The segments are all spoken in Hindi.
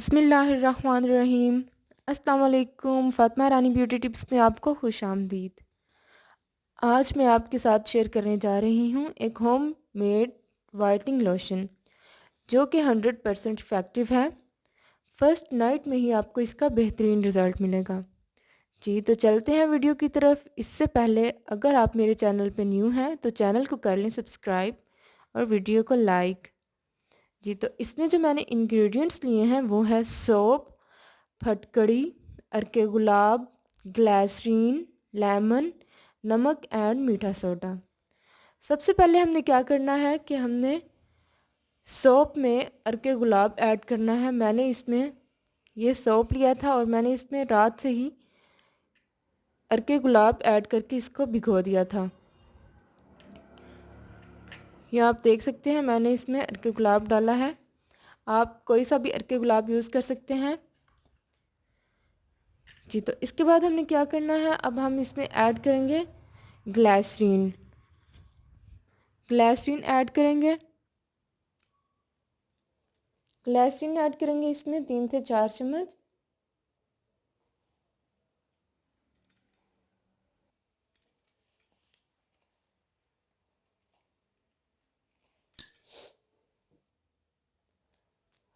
बिस्मिल्लाहिर्रहमानिर्रहीम। अस्सलाम वालेकुम। फ़ातिमा रानी ब्यूटी टिप्स में आपको खुशामदीद। आज मैं आपके साथ शेयर करने जा रही हूँ एक होम मेड वाइटनिंग लोशन जो कि 100% इफ़ेक्टिव है। फर्स्ट नाइट में ही आपको इसका बेहतरीन रिज़ल्ट मिलेगा। जी तो चलते हैं वीडियो की तरफ। इससे पहले अगर आप मेरे चैनल पे न्यू हैं तो चैनल को कर लें सब्सक्राइब और वीडियो को लाइक। जी तो इसमें जो मैंने इंग्रेडिएंट्स लिए हैं वो है सोप, फटकड़ी, अर्के गुलाब, ग्लिसरीन, लेमन, नमक एंड मीठा सोडा। सबसे पहले हमने क्या करना है कि हमने सोप में अर्के गुलाब ऐड करना है। मैंने इसमें ये सोप लिया था और मैंने इसमें रात से ही अर्के गुलाब ऐड करके इसको भिगो दिया था। यह आप देख सकते हैं मैंने इसमें अर्के गुलाब डाला है। आप कोई सा भी अर्के गुलाब यूज़ कर सकते हैं। जी तो इसके बाद हमने क्या करना है, अब हम इसमें ऐड करेंगे ग्लिसरीन। ग्लिसरीन ऐड करेंगे। ग्लिसरीन ऐड करेंगे इसमें 3 से 4 चम्मच।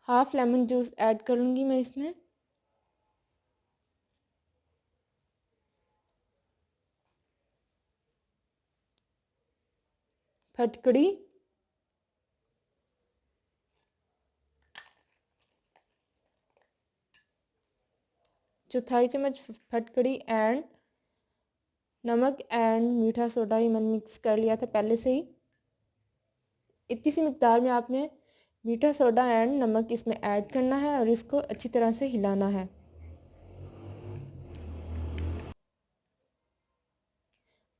हाफ लेमन जूस ऐड करूँगी मैं इसमें। फटकड़ी, चौथाई चम्मच फटकड़ी एंड नमक एंड मीठा सोडा ही मैंने मिक्स कर लिया था पहले से ही। इतनी सी मिकदार में आपने मीठा सोडा एंड नमक इसमें ऐड करना है और इसको अच्छी तरह से हिलाना है।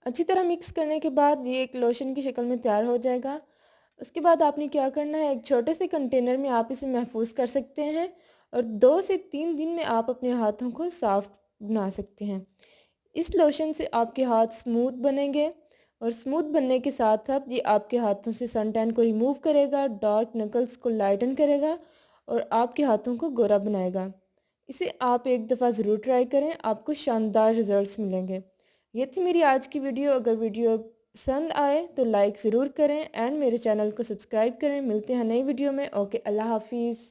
अच्छी तरह मिक्स करने के बाद ये एक लोशन की शक्ल में तैयार हो जाएगा। उसके बाद आपने क्या करना है, एक छोटे से कंटेनर में आप इसे महफूज कर सकते हैं और 2 से 3 दिन में आप अपने हाथों को सॉफ्ट बना सकते हैं। इस लोशन से आपके हाथ स्मूथ बनेंगे और स्मूथ बनने के साथ साथ ये आपके हाथों से सन टैन को रिमूव करेगा, डार्क नकल्स को लाइटन करेगा और आपके हाथों को गोरा बनाएगा। इसे आप एक दफ़ा ज़रूर ट्राई करें, आपको शानदार रिजल्ट्स मिलेंगे। ये थी मेरी आज की वीडियो। अगर वीडियो पसंद आए तो लाइक ज़रूर करें एंड मेरे चैनल को सब्सक्राइब करें। मिलते हैं नई वीडियो में। ओके, अल्लाह हाफिज़।